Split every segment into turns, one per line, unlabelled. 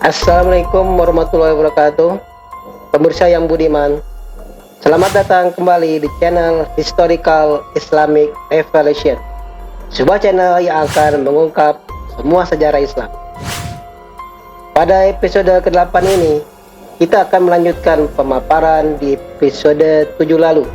Assalamualaikum warahmatullahi wabarakatuh. Pemirsa yang budiman, selamat datang kembali di channel Historical Islamic Revelation, sebuah channel yang akan mengungkap semua sejarah Islam. Pada episode ke-8 ini, kita akan melanjutkan pemaparan di episode 7 lalu.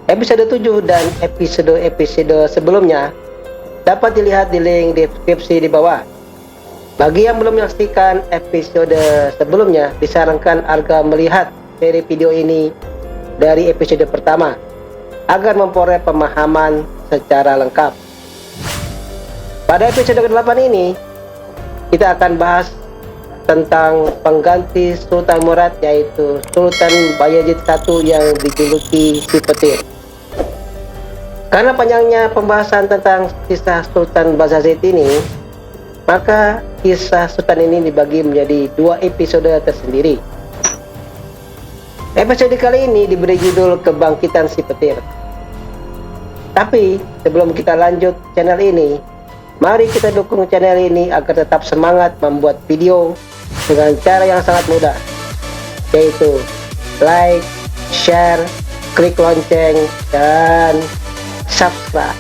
Episode 7 dan episode sebelumnya dapat dilihat di link deskripsi di bawah. Bagi yang belum menyaksikan episode sebelumnya, disarankan agar melihat seri video ini dari episode pertama agar memperoleh pemahaman secara lengkap. Pada episode ke-8 ini, kita akan bahas tentang pengganti Sultan Murad, yaitu Sultan Bayezid I yang dijuluki Si Petir. Karena panjangnya pembahasan tentang kisah Sultan Bayezid ini, maka kisah Sultan ini dibagi menjadi 2 episode tersendiri. Episode kali ini diberi judul Kebangkitan Si Petir. Tapi sebelum kita lanjut channel ini, mari kita dukung channel ini agar tetap semangat membuat video dengan cara yang sangat mudah, yaitu like, share, klik lonceng, dan subscribe.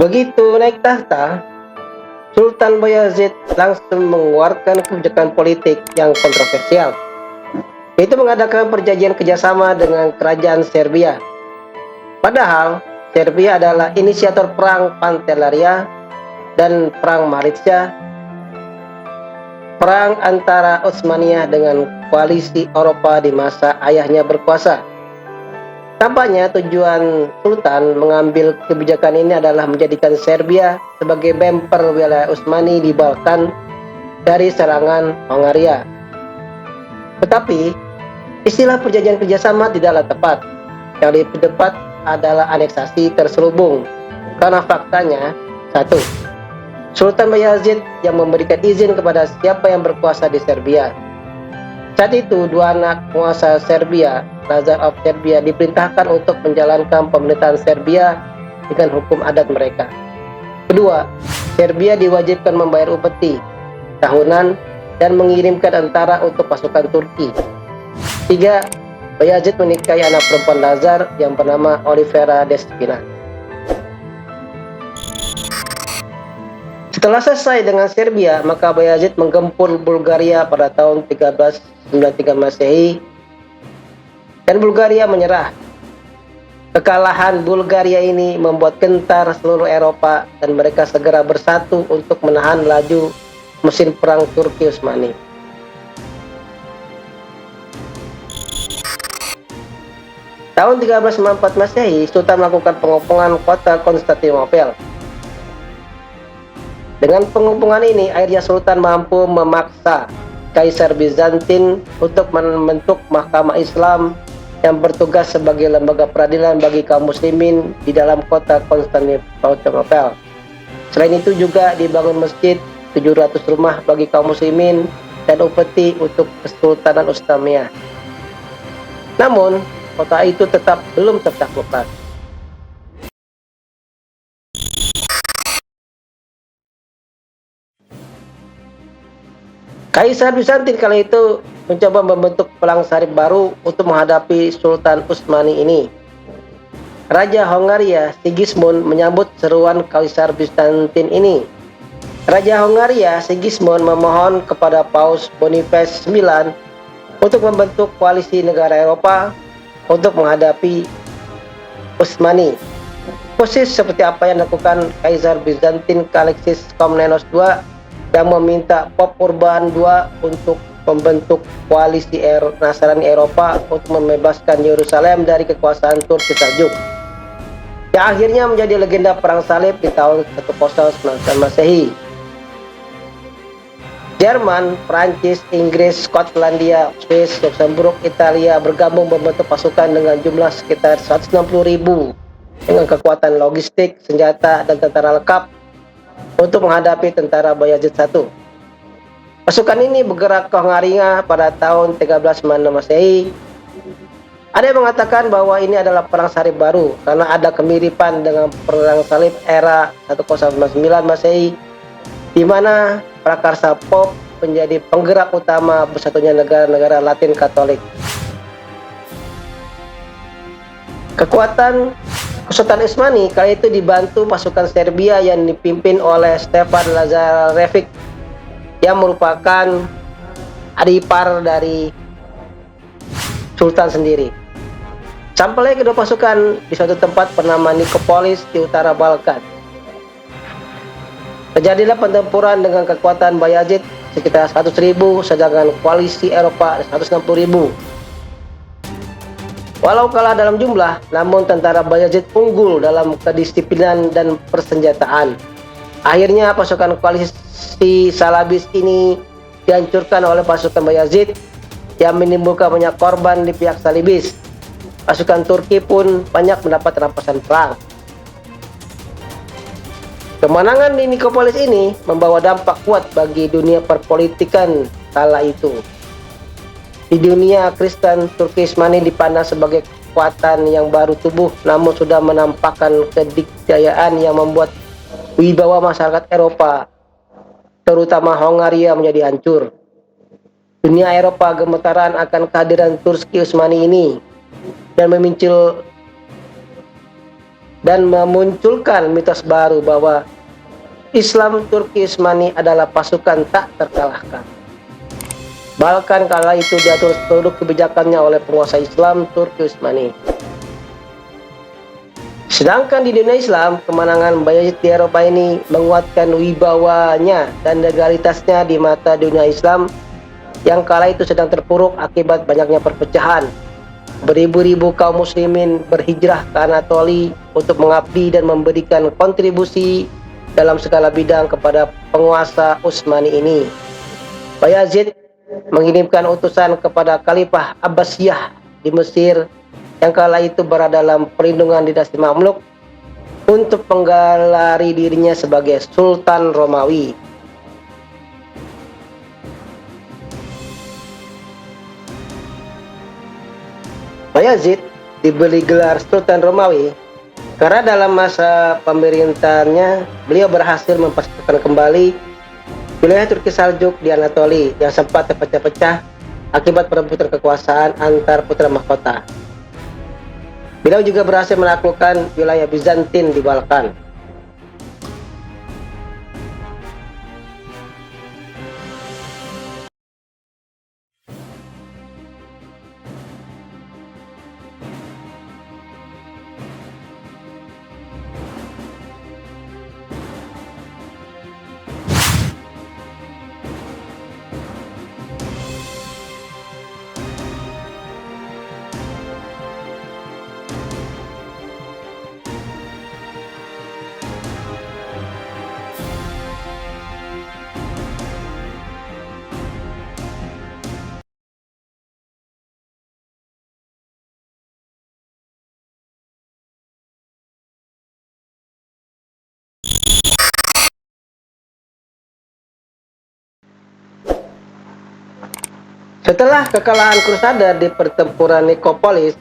Begitu naik tahta, Sultan Bayezid langsung mengeluarkan kebijakan politik yang kontroversial, yaitu mengadakan perjanjian kerjasama dengan kerajaan Serbia. Padahal Serbia adalah inisiator perang Pantelleria dan perang Maritsa, perang antara Utsmaniyah dengan koalisi Eropa di masa ayahnya berkuasa. Tampaknya tujuan Sultan mengambil kebijakan ini adalah menjadikan Serbia sebagai bemper wilayah Utsmani di Balkan dari serangan Hongaria. Tetapi istilah perjanjian kerjasama tidaklah tepat. Yang lebih tepat adalah aneksasi terselubung, karena faktanya, 1. Sultan Bayezid yang memberikan izin kepada siapa yang berkuasa di Serbia. Saat itu, 2 anak penguasa Serbia, Lazar of Serbia, diperintahkan untuk menjalankan pemerintahan Serbia dengan hukum adat mereka. Kedua, Serbia diwajibkan membayar upeti tahunan dan mengirimkan tentara untuk pasukan Turki. 3. Bayezid menikahi anak perempuan Lazar yang bernama Olivera Despina. Setelah selesai dengan Serbia, maka Bayezid menggempur Bulgaria pada tahun 1393 Masehi dan Bulgaria menyerah. Kekalahan Bulgaria ini membuat gentar seluruh Eropa dan mereka segera bersatu untuk menahan laju mesin perang Turki Utsmani. Tahun 1394 Masehi, Sultan melakukan pengopongan kota Konstantinopel. Dengan pengopongan ini, akhirnya Sultan mampu memaksa Kaisar Bizantin untuk membentuk Mahkamah Islam yang bertugas sebagai lembaga peradilan bagi kaum muslimin di dalam kota Konstantinopel. Selain itu juga dibangun masjid, 700 rumah bagi kaum muslimin, dan upeti untuk Kesultanan Utsmaniyah. Namun, kota itu tetap belum tertaklukkan. Kaisar Bizantin kala itu mencoba membentuk pelang sarip baru untuk menghadapi Sultan Utsmani ini. Raja Hongaria Sigismund menyambut seruan Kaisar Bizantin ini. Raja Hongaria Sigismund memohon kepada Paus Boniface IX untuk membentuk koalisi negara Eropa untuk menghadapi Utsmani. Persis seperti apa yang dilakukan Kaisar Bizantin Alexis Komnenos II yang meminta Pop Urban II untuk membentuk koalisi Nasrani Eropa untuk membebaskan Yerusalem dari kekuasaan Turki Saljuk, yang akhirnya menjadi legenda perang salib di tahun 1099 Masehi. Jerman, Prancis, Inggris, Skotlandia, Swiss, Luxembourg, Italia bergabung membentuk pasukan dengan jumlah sekitar 160.000 dengan kekuatan logistik, senjata, dan tentara lengkap untuk menghadapi tentara Bayezid I. Pasukan ini bergerak ke Hongaria pada tahun 1396 Masehi Ada yang mengatakan bahwa ini adalah perang salib baru karena ada kemiripan dengan perang salib era 1099 Masehi, di mana prakarsa Pop menjadi penggerak utama bersatunya negara-negara Latin Katolik. Kekuatan Kesultanan Utsmani kali itu dibantu pasukan Serbia yang dipimpin oleh Stefan Lazarevic yang merupakan adik ipar dari Sultan sendiri. Sampai kedua pasukan di suatu tempat bernama Nikopolis di utara Balkan. Terjadilah pertempuran dengan kekuatan Bayazid sekitar 100.000, sedangkan koalisi Eropa 160.000. Walau kalah dalam jumlah, namun tentara Bayazid unggul dalam kedisiplinan dan persenjataan. Akhirnya pasukan koalisi Salabis ini dihancurkan oleh pasukan Bayazid yang menimbulkan banyak korban di pihak Salibis. Pasukan Turki pun banyak mendapat rampasan perang. Kemenangan di Nikopolis ini membawa dampak kuat bagi dunia perpolitikan kala itu. Di dunia Kristen, Turki Utsmani dipandang sebagai kekuatan yang baru tumbuh, namun sudah menampakkan kedikdayaan yang membuat wibawa masyarakat Eropa, terutama Hongaria, menjadi hancur. Dunia Eropa gemetaran akan kehadiran Turki Utsmani ini dan memunculkan mitos baru bahwa Islam Turki Utsmani adalah pasukan tak terkalahkan. Balkan kala itu diatur seluruh kebijakannya oleh penguasa Islam Turki Utsmani. Sedangkan di dunia Islam, kemenangan Bayazid di Eropa ini menguatkan wibawanya dan legalitasnya di mata dunia Islam yang kala itu sedang terpuruk akibat banyaknya perpecahan. Beribu-ribu kaum muslimin berhijrah ke Anatoli untuk mengabdi dan memberikan kontribusi dalam segala bidang kepada penguasa Utsmani ini. Bayazid mengirimkan utusan kepada Khalifah Abbasiyah di Mesir yang kala itu berada dalam perlindungan dinasti Mamluk untuk menggelari dirinya sebagai Sultan Romawi. Bayazid diberi gelar Sultan Romawi karena dalam masa pemerintahannya beliau berhasil mempersatukan kembali wilayah Turki Saljuk di Anatoli yang sempat terpecah-pecah akibat perebutan kekuasaan antar putra mahkota. Beliau juga berhasil menaklukkan wilayah Bizantin di Balkan. Setelah kekalahan Crusader di pertempuran Nikopolis,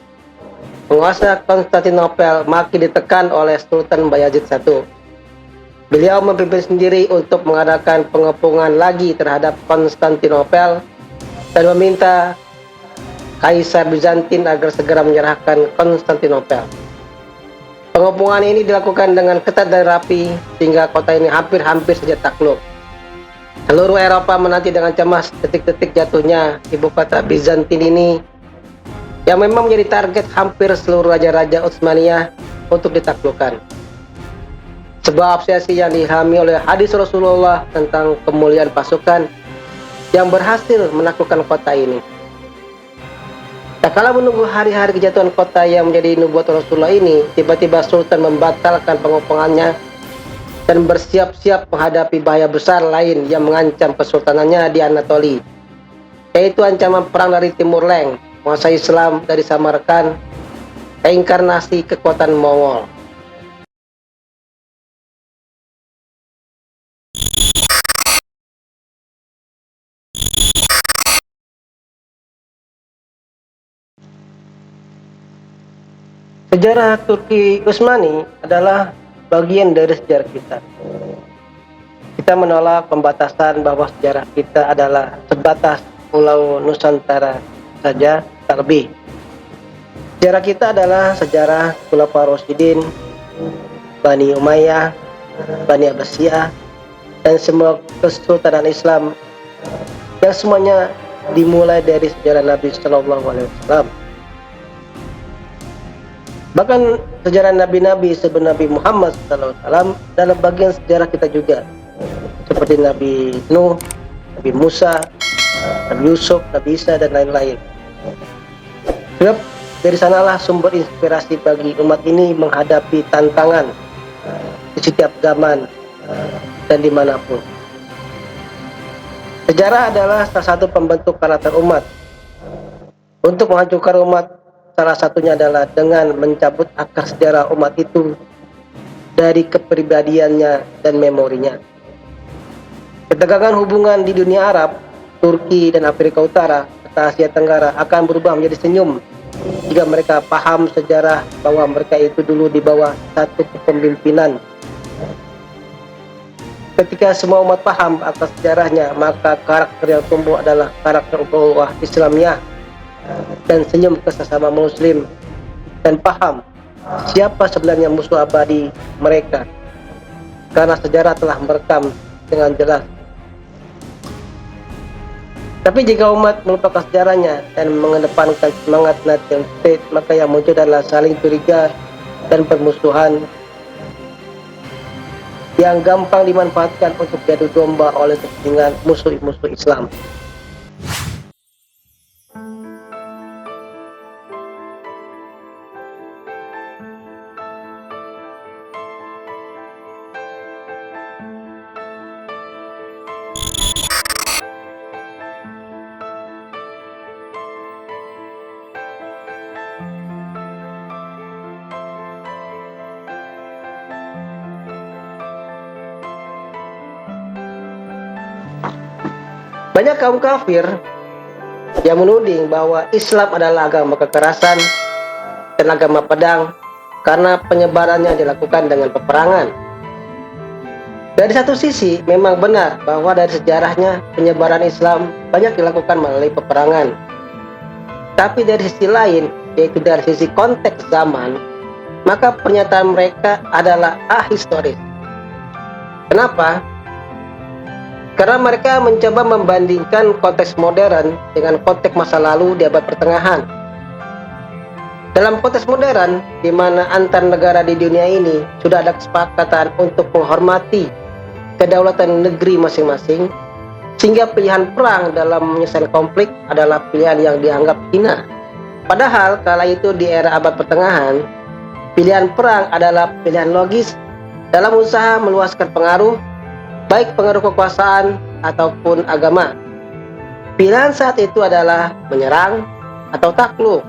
penguasa Konstantinopel makin ditekan oleh Sultan Bayazid I. Beliau memimpin sendiri untuk mengadakan pengepungan lagi terhadap Konstantinopel dan meminta Kaisar Bizantin agar segera menyerahkan Konstantinopel. Pengepungan ini dilakukan dengan ketat dan rapi sehingga kota ini hampir-hampir saja takluk. Seluruh Eropa menanti dengan cemas detik-detik jatuhnya ibu kota Bizantin ini yang memang menjadi target hampir seluruh raja-raja Utsmaniyah untuk ditaklukkan. Sebuah obsesi yang diilhami oleh hadis Rasulullah tentang kemuliaan pasukan yang berhasil menaklukkan kota ini. Tak kala menunggu hari-hari kejatuhan kota yang menjadi nubuat Rasulullah ini, tiba-tiba Sultan membatalkan pengepungannya dan bersiap-siap menghadapi bahaya besar lain yang mengancam kesultanannya di Anatoli, yaitu ancaman perang dari Timur Leng, penguasa Islam dari Samarkand, reinkarnasi kekuatan Mongol. Sejarah Turki Utsmani adalah bagian dari sejarah kita. Kita menolak pembatasan bahwa sejarah kita adalah sebatas pulau Nusantara saja, tak lebih. Sejarah kita adalah sejarah Khulafaur Rasyidin, Bani Umayyah, Bani Abbasiyah, dan semua kesultanan Islam yang semuanya dimulai dari sejarah Nabi Shallallahu Alaihi Wasallam. Bahkan sejarah nabi-nabi sebelum Nabi Muhammad SAW dalam bagian sejarah kita juga, seperti Nabi Nuh, Nabi Musa, Nabi Yusuf, Nabi Isa, dan lain-lain. Sebab dari sanalah sumber inspirasi bagi umat ini menghadapi tantangan di setiap zaman dan dimanapun. Sejarah adalah salah satu pembentuk karakter umat. Untuk menghancurkan umat, salah satunya adalah dengan mencabut akar sejarah umat itu dari kepribadiannya dan memorinya. Ketegangan hubungan di dunia Arab, Turki, dan Afrika Utara, serta Asia Tenggara akan berubah menjadi senyum jika mereka paham sejarah bahwa mereka itu dulu di bawah satu kepemimpinan. Ketika semua umat paham atas sejarahnya, maka karakter yang tumbuh adalah karakter ukhuwah Islamiyah dan senyum ke sesama muslim, dan paham siapa sebenarnya musuh abadi mereka, karena sejarah telah merekam dengan jelas. Tapi jika umat melupakan sejarahnya dan mengedepankan semangat nation state, maka yang muncul adalah saling curiga dan permusuhan yang gampang dimanfaatkan untuk jatuh domba oleh kepentingan musuh-musuh Islam. Banyak kaum kafir yang menuding bahwa Islam adalah agama kekerasan dan agama pedang karena penyebarannya dilakukan dengan peperangan. Dari satu sisi memang benar bahwa dari sejarahnya penyebaran Islam banyak dilakukan melalui peperangan. Tapi dari sisi lain, yaitu dari sisi konteks zaman, maka pernyataan mereka adalah ahistoris. Kenapa? Karena mereka mencoba membandingkan konteks modern dengan konteks masa lalu di abad pertengahan. Dalam konteks modern, di mana antar negara di dunia ini sudah ada kesepakatan untuk menghormati kedaulatan negeri masing-masing, sehingga pilihan perang dalam menyelesaikan konflik adalah pilihan yang dianggap hina. Padahal kala itu di era abad pertengahan, pilihan perang adalah pilihan logis dalam usaha meluaskan pengaruh, baik pengaruh kekuasaan ataupun agama. Pilihan saat itu adalah menyerang atau takluk.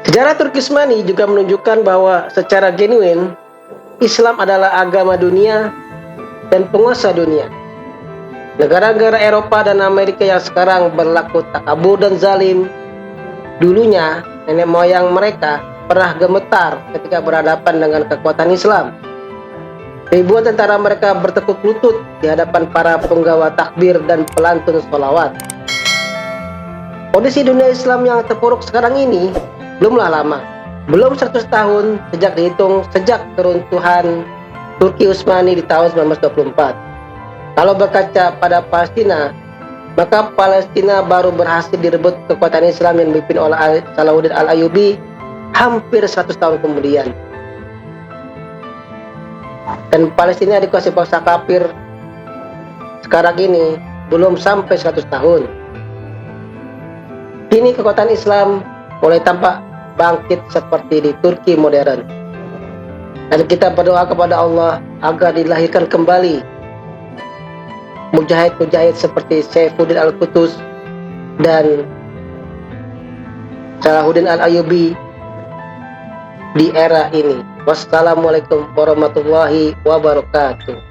Sejarah Turki Utsmani juga menunjukkan bahwa secara genuin Islam adalah agama dunia dan penguasa dunia. Negara-negara Eropa dan Amerika yang sekarang berlaku takabur dan zalim, dulunya nenek moyang mereka pernah gemetar ketika berhadapan dengan kekuatan Islam. Ribuan tentara mereka bertekuk lutut di hadapan para penggawa takbir dan pelantun sholawat. Kondisi dunia Islam yang terpuruk sekarang ini belumlah lama, belum 100 tahun sejak dihitung sejak keruntuhan Turki Utsmani di tahun 1924. Kalau berkaca pada Palestina, maka Palestina baru berhasil direbut kekuatan Islam yang dipimpin oleh Salahuddin Al-Ayyubi hampir 100 tahun kemudian. Dan Palestina dikuasai bangsa kafir sekarang ini belum sampai 100 tahun. Kini kekuatan Islam mulai tampak bangkit seperti di Turki modern. Dan kita berdoa kepada Allah agar dilahirkan kembali mujahid-mujahid seperti Saifuddin Al-Quds dan Salahuddin Al-Ayyubi di era ini. Wassalamualaikum warahmatullahi wabarakatuh.